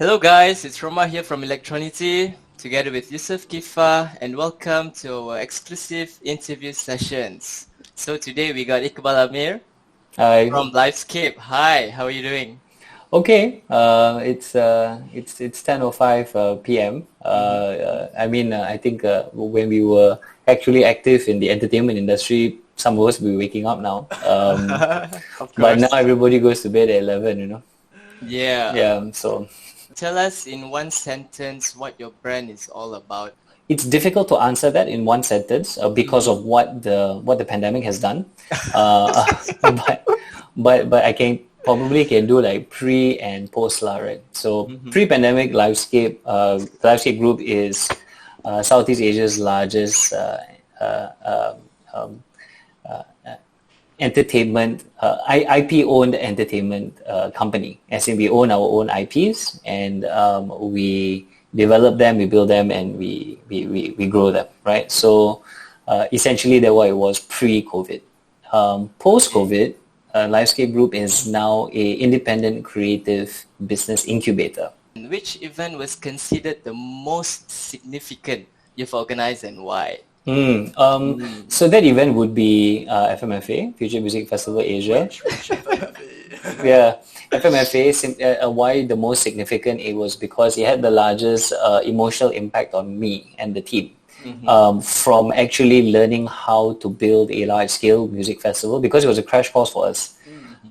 Hello guys, it's Roma here from Elektronity, together with Yusuf Kifa, and welcome to our exclusive interview sessions. So today we got Iqbal Ameer Hi. from Livescape. Hi, how are you doing? Okay. It's 10:05 p.m. I think when we were actually active in the entertainment industry, some of us will be waking up now. Of But now course. everybody goes to bed at 11. Yeah. Yeah. So Tell us in one sentence what your brand is all about. it's difficult to answer that in one sentence because Mm-hmm. of what the pandemic has done. Uh, but I can do like pre and post lah, right? So Mm-hmm. pre-pandemic, Livescape Group is Southeast Asia's largest uh, um, entertainment IP-owned entertainment company. As in, we own our own IPs, and we develop them, we build them, and we grow them, right? So essentially, that's what it was pre-COVID. Okay. Post-COVID, Livescape Group is now a independent creative business incubator. And which event was considered the most significant you've organized and why? Mm. So that event would be FMFA, Future Music Festival Asia. Which FMFA? Yeah, FMFA, why the most significant, it was because it had the largest emotional impact on me and the team. Mm-hmm. From actually learning how to build a large-scale music festival, because it was a crash course for us. Mm-hmm.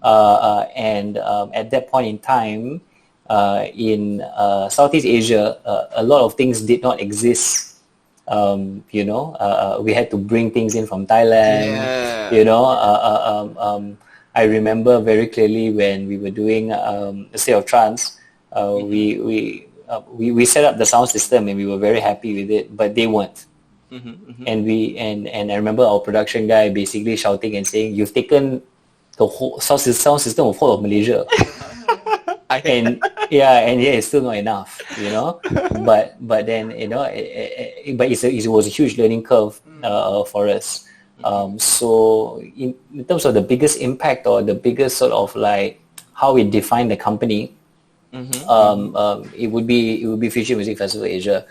And At that point in time, in Southeast Asia, a lot of things did not exist. We had to bring things in from Thailand. Yeah. You know, I remember very clearly when we were doing a State of Trance. Mm-hmm. We set up the sound system and we were very happy with it, but they weren't. Mm-hmm. Mm-hmm. And I remember our production guy basically shouting and saying, "You've taken the whole sound system of whole of Malaysia." And yeah, it's still not enough, but then but it was a huge learning curve for us. So in terms of the biggest impact, or the biggest sort of like how it defined the company, it would be Future Music Festival Asia.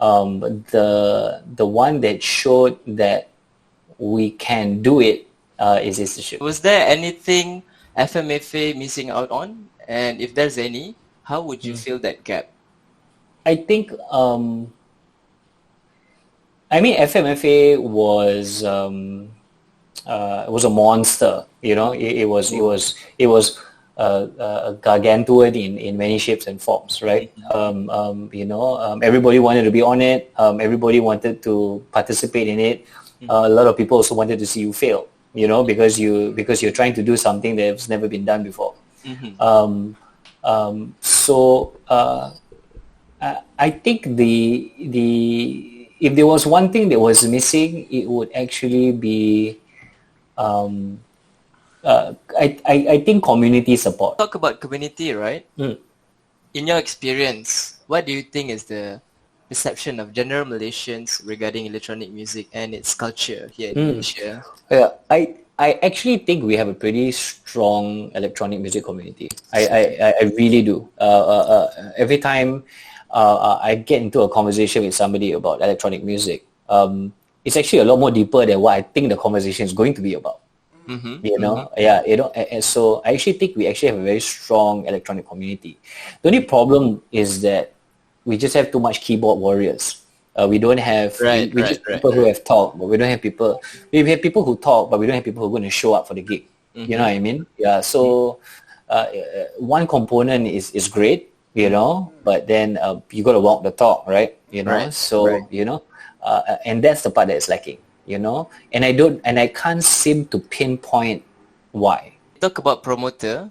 But the one that showed that we can do it is Institute. Was there anything FMFA missing out on? And if there's any, how would you fill that gap? I think FMFA was a monster. It was gargantuan in many shapes and forms, right? Everybody wanted to be on it. Everybody wanted to participate in it. A lot of people also wanted to see you fail, because you're trying to do something that's never been done before. Mm-hmm. I think if there was one thing that was missing, it would actually be I think community support. Talk about community, right? In your experience, what do you think is the perception of general Malaysians regarding electronic music and its culture here in Malaysia? Yeah, I actually think we have a pretty strong electronic music community. I really do. Every time I get into a conversation with somebody about electronic music, it's actually a lot more deeper than what I think the conversation is going to be about. Mm-hmm. Yeah, and so I actually think we actually have a very strong electronic community. The only problem is that we just have too much keyboard warriors. We don't have we just people who have talk, but we don't have people. We have people who talk, but we don't have people who are going to show up for the gig. You know what I mean? Yeah. So one component is great, but then you got to walk the talk, right? Right. So and that's the part that is lacking. And I can't seem to pinpoint why. Talk about promoting.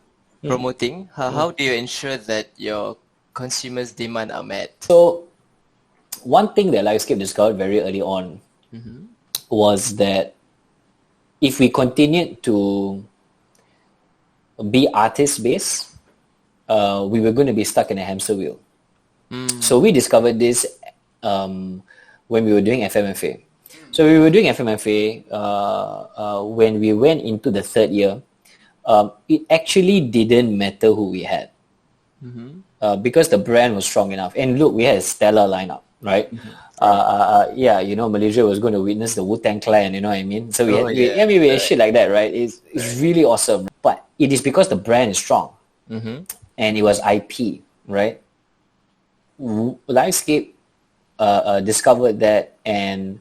How do you ensure that your consumers' demand are met? So one thing that Livescape discovered very early on was that if we continued to be artist-based, we were going to be stuck in a hamster wheel. So we discovered this when we were doing FMFA. So we were doing FMFA when we went into the third year. It actually didn't matter who we had. because the brand was strong enough. And look, we had a stellar lineup, right? Yeah, you know, Malaysia was going to witness the Wu-Tang Clan, you know what I mean? So we had shit like that, right? It's really awesome. But it is because the brand is strong. And it was IP, right? Livescape discovered that, and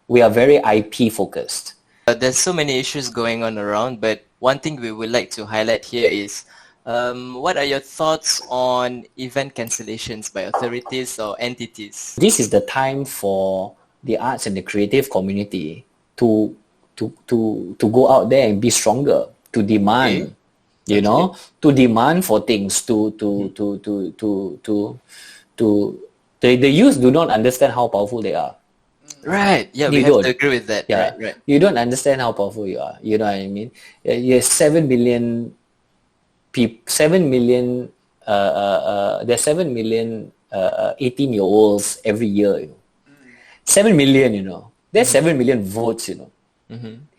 we are very IP focused. There's so many issues going on around, but one thing we would like to highlight here is what are your thoughts on event cancellations by authorities or entities? This is the time for the arts and the creative community to go out there and be stronger, to demand, you know, to demand for things, the youth do not understand how powerful they are. Right. Yeah, we have to agree with that. Yeah. Right. You don't understand how powerful you are. You know what I mean? There's 7 million people. 7 million. There's 7 million 18-year-olds every year. You know? 7 million. You know. There's 7 million votes. You know.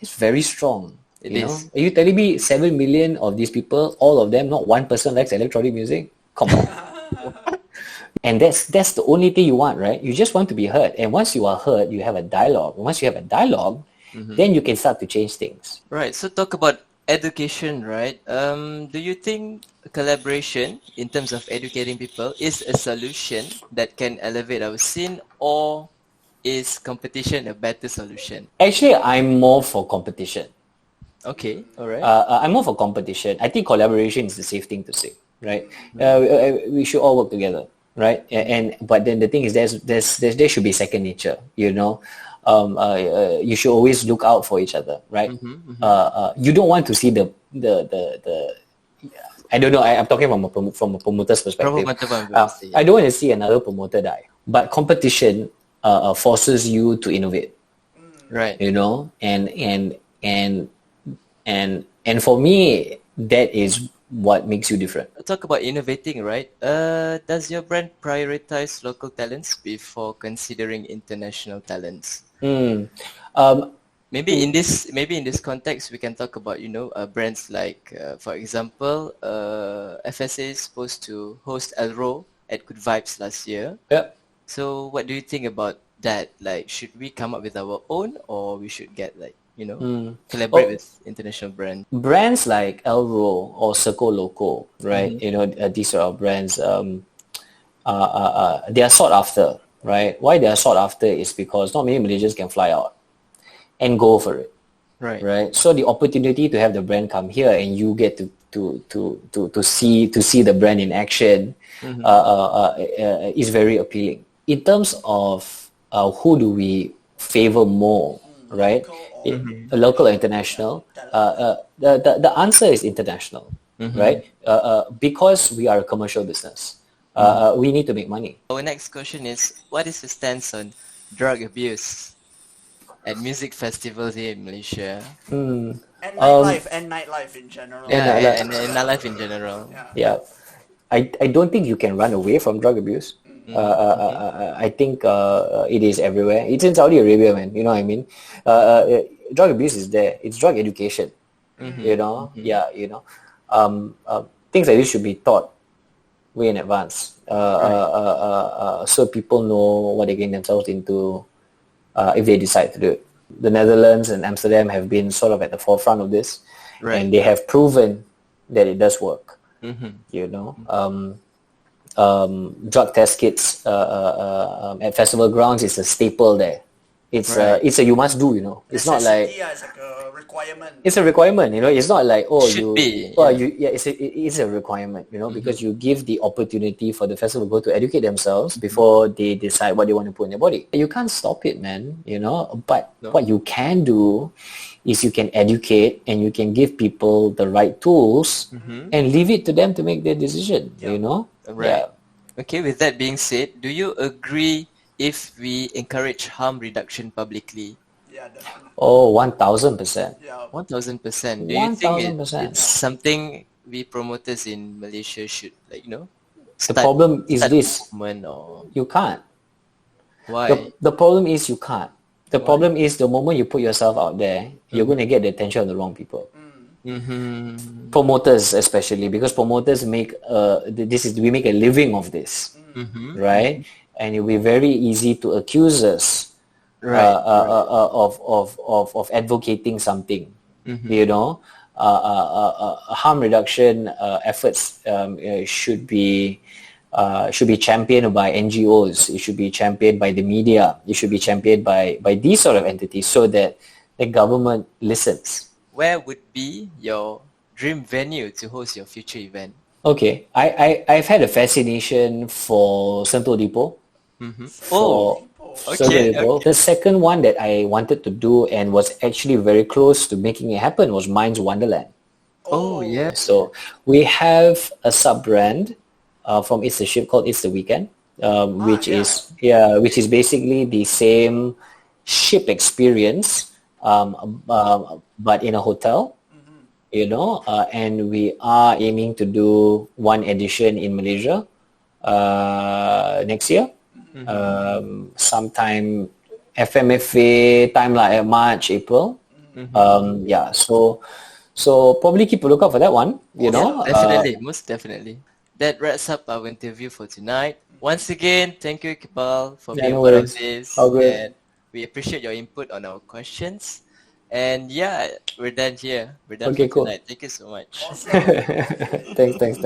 It's very strong. It you is. know? Are you telling me 7 million of these people, all of them, not one person likes electronic music? Come on. And that's the only thing you want, right? You just want to be heard. And once you are heard, you have a dialogue. Once you have a dialogue, then you can start to change things. Right. So talk about education, right? Do you think collaboration in terms of educating people is a solution that can elevate our scene, or is competition a better solution? Actually, I'm more for competition. Okay. All right. I'm more for competition. I think collaboration is the safe thing to say, right? We should all work together. Right, but then the thing is, there should be second nature. You know, you should always look out for each other. Right. You don't want to see the I don't know. I'm talking from a promoter's perspective. I don't want to see another promoter die. But competition forces you to innovate. Right. You know, and for me, that is what makes you different. Talk about innovating, right? Does your brand prioritize local talents before considering international talents? Maybe in this context, we can talk about brands like, for example, FSA is supposed to host Elro at Good Vibes last year. Yeah. So what do you think about that? Like, should we come up with our own, or we should get collaborate with international brands? Brands like Elro or Circo Loco, right? You know, these are our brands. They are sought after, right? Why they are sought after is because not many Malaysians can fly out and go for it, right? So the opportunity to have the brand come here and you get to see the brand in action is very appealing. In terms of who do we favor more, right? Local or international? The answer is international, right? Because we are a commercial business. We need to make money. Our next question is, what is the stance on drug abuse at music festivals here in Malaysia? And nightlife in general. And nightlife in general. Yeah. I don't think you can run away from drug abuse. I think it is everywhere. It's in Saudi Arabia, man. You know what I mean? Drug abuse is there. It's drug education. You know? Yeah, you know. Things like this should be taught way in advance. So people know what they're getting themselves into if they decide to do it. The Netherlands and Amsterdam have been sort of at the forefront of this. And they have proven that it does work. You know? Drug test kits at festival grounds is a staple there. It's a you must do, you know. It's not like it's like a requirement. It's a requirement, you know. It's not like it's a requirement, you know, because you give the opportunity for the festival go to educate themselves before they decide what they want to put in their body. You can't stop it, man, you know. But what you can do is you can educate and you can give people the right tools and leave it to them to make their decision, you know. Right. Yeah. Okay, with that being said, do you agree if we encourage harm reduction publicly? Yeah, definitely. Oh, 1,000%. Yeah. 1,000%. Do you think it's something we promoters in Malaysia should, the problem is this. Or... You can't. Why? The problem is you can't. The problem is the moment you put yourself out there, you're going to get the attention of the wrong people. Mm-hmm. Promoters especially, because promoters make we make a living of this, right? And it'll be very easy to accuse us Right. of advocating something, you know. Harm reduction efforts should be championed by NGOs. It should be championed by the media. It should be championed by these sort of entities so that the government listens. Where would be your dream venue to host your future event? Okay, I've had a fascination for Sentul Depot. Oh, Sentul okay, Depot. okay. The second one that I wanted to do and was actually very close to making it happen was Minds Wonderland. Oh, yeah. So we have a sub brand from It's the Ship called It's the Weekend, which is basically the same ship experience, but in a hotel. You know, and we are aiming to do one edition in Malaysia next year, sometime FMFA time like March, April. Yeah, so probably keep a lookout for that one. You know, Definitely, most definitely. That wraps up our interview for tonight. Once again, thank you, Iqbal, for yeah, being no part of worries. this. All good. And we appreciate your input on our questions. And yeah, we're done here. We're done Okay, for cool. tonight. Thank you so much. Awesome. Thanks.